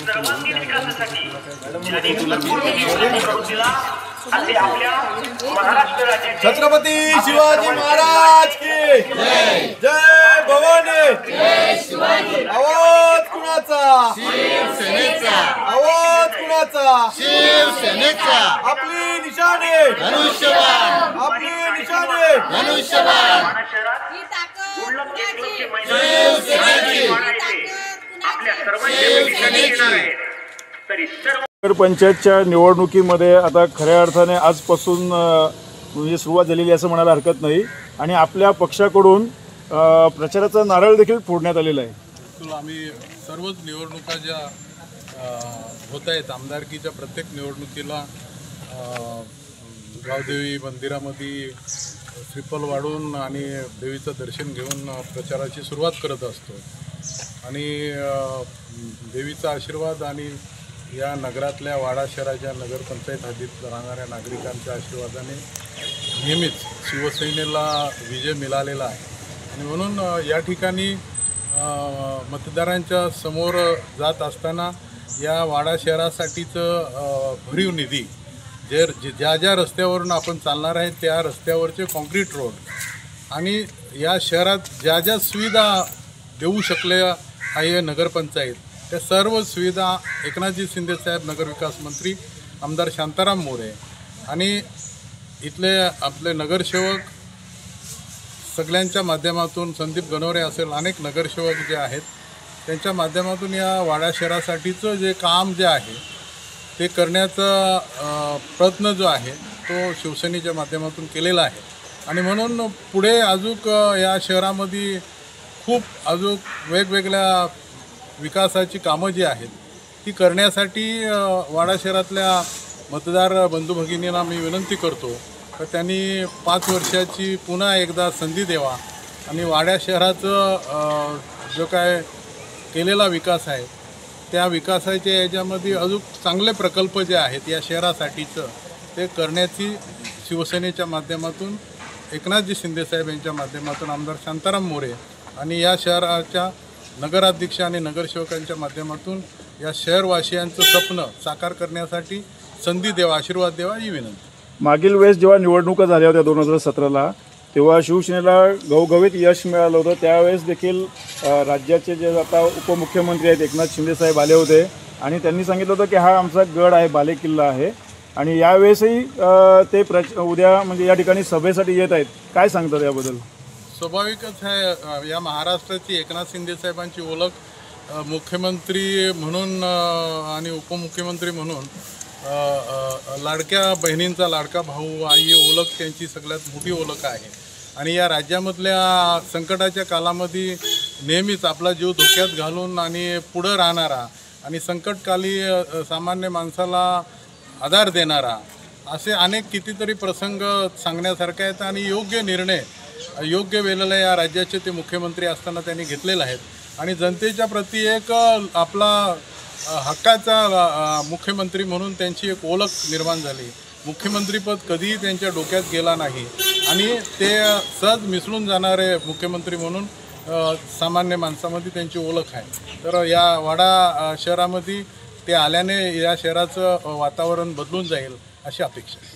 सर्वांगीण विकासासाठी ज्यांनी भरपूर निधी उपलब्ध दिला असे आपल्या महाराष्ट्र राज्याचे छत्रपती शिवाजी महाराज की जय भवानी जय शिवाजी। आवाज कुणाचा? शिवसेनेचा। आवाज कुणाचा? शिवसेनेचा। आपली निशाणे धनुष्यबाण। आपली निशाणे धनुष्यबाण। आपल्या सर्वांच्या नगर पंचायतच्या निवडणुकीमध्ये आता खऱ्या अर्थाने आजपासून म्हणजे सुरुवात झालेली असं म्हणायला हरकत नाही आणि आपल्या पक्षाकडून प्रचाराचा नारळ देखील फोडण्यात आलेला आहे। आम्ही सर्वच निवडणुका ज्या होत आहेत आमदारकीच्या प्रत्येक निवडणुकीला गावदेवी मंदिरामध्ये श्रीफल वाढून आणि देवीचं दर्शन घेऊन प्रचाराची सुरुवात करत असतो आणि देवीचा आशीर्वाद आणि या नगरातल्या वाडा शहराच्या नगरपंचायत हद्दीत राहणाऱ्या नागरिकांच्या आशीर्वादाने नेहमीच शिवसेनेला विजय मिळालेला आहे आणि म्हणून या ठिकाणी मतदारांच्या समोर जात असताना या वाडा शहरासाठीचं भरीव निधी ज्या ज्या रस्त्यावरून आपण चालणार आहे त्या रस्त्यावरचे कॉन्क्रीट रोड आणि या शहरात ज्या ज्या सुविधा देऊ शकल्या आहे नगरपंचायत त्या सर्व सुविधा एकनाथजी शिंदे साहेब नगरविकास मंत्री आमदार शांताराम मोरे आणि इथले आपले नगरसेवक सगळ्यांच्या माध्यमातून संदीप गणोरे असेल अनेक नगरसेवक जे आहेत त्यांच्या माध्यमातून या वाडा शहरासाठीचं जे काम जे आहे ते करण्याचा प्रयत्न जो आहे तो शिवसेनेच्या माध्यमातून केलेला आहे आणि म्हणून पुढे अजून या शहरामध्ये खूप अजून वेगवेगळ्या विकासाची कामं जी आहेत ती करण्यासाठी वाडा शहरातल्या मतदार बंधू भगिनींना मी विनंती करतो तर त्यांनी 5 वर्षाची पुन्हा एकदा संधी द्यावा आणि वाडा शहराचं जो काय केलेला विकास आहे त्या विकासाच्या याच्यामध्ये अजून चांगले प्रकल्प जे आहेत या शहरासाठीचं ते करण्याची शिवसेनेच्या माध्यमातून एकनाथजी शिंदेसाहेब यांच्या माध्यमातून आमदार शांताराम मोरे आणि या शहराच्या नगराध्यक्ष आणि नगरसेवकांच्या माध्यमातून या शहरवासियांचं स्वप्न साकार करण्यासाठी संधी द्यावा आशीर्वाद द्यावा ही विनंती। मागील वेळेस जेव्हा निवडणुका झाल्या होत्या 2017ला तेव्हा शिवसेनेला घवघवीत यश मिळालं होतं। त्यावेळेस देखील राज्याचे जे आता उपमुख्यमंत्री आहेत एकनाथ शिंदे साहेब आले होते आणि त्यांनी सांगितलं होतं की हा आमचा गड आहे बालेकिल्ला आहे आणि यावेळेसही ते उद्या म्हणजे या ठिकाणी सभेसाठी येत आहेत। काय सांगतात याबद्दल? स्वाभाविकच आहे या महाराष्ट्राची एकनाथ शिंदे साहेबांची ओळख मुख्यमंत्री म्हणून आणि उपमुख्यमंत्री म्हणून लाडक्या बहिणींचा लाडका भाऊ आई ओळख त्यांची सगळ्यात मोठी ओळख आहे आणि या राज्यामधल्या संकटाच्या काळामध्ये नेहमीच आपला जीव धोक्यात घालून आणि पुढं राहणारा आणि संकटकाली सामान्य माणसाला आधार देणारा असे अनेक कितीतरी प्रसंग सांगण्यासारखे आहेत आणि योग्य निर्णय योग्य वेळेला या राज्याचे ते मुख्यमंत्री असताना त्यांनी घेतलेले आहेत आणि जनतेच्या प्रती एक आपला हक्काचा मुख्यमंत्री म्हणून त्यांची एक ओळख निर्माण झाली। मुख्यमंत्रीपद कधीही त्यांच्या डोक्यात गेला नाही आणि ते सहज मिसळून जाणारे मुख्यमंत्री म्हणून सामान्य माणसामध्ये त्यांची ओळख आहे। तर या वाडा शहरामध्ये ते आल्याने या शहराचं वातावरण बदलून जाईल अशी अपेक्षा आहे।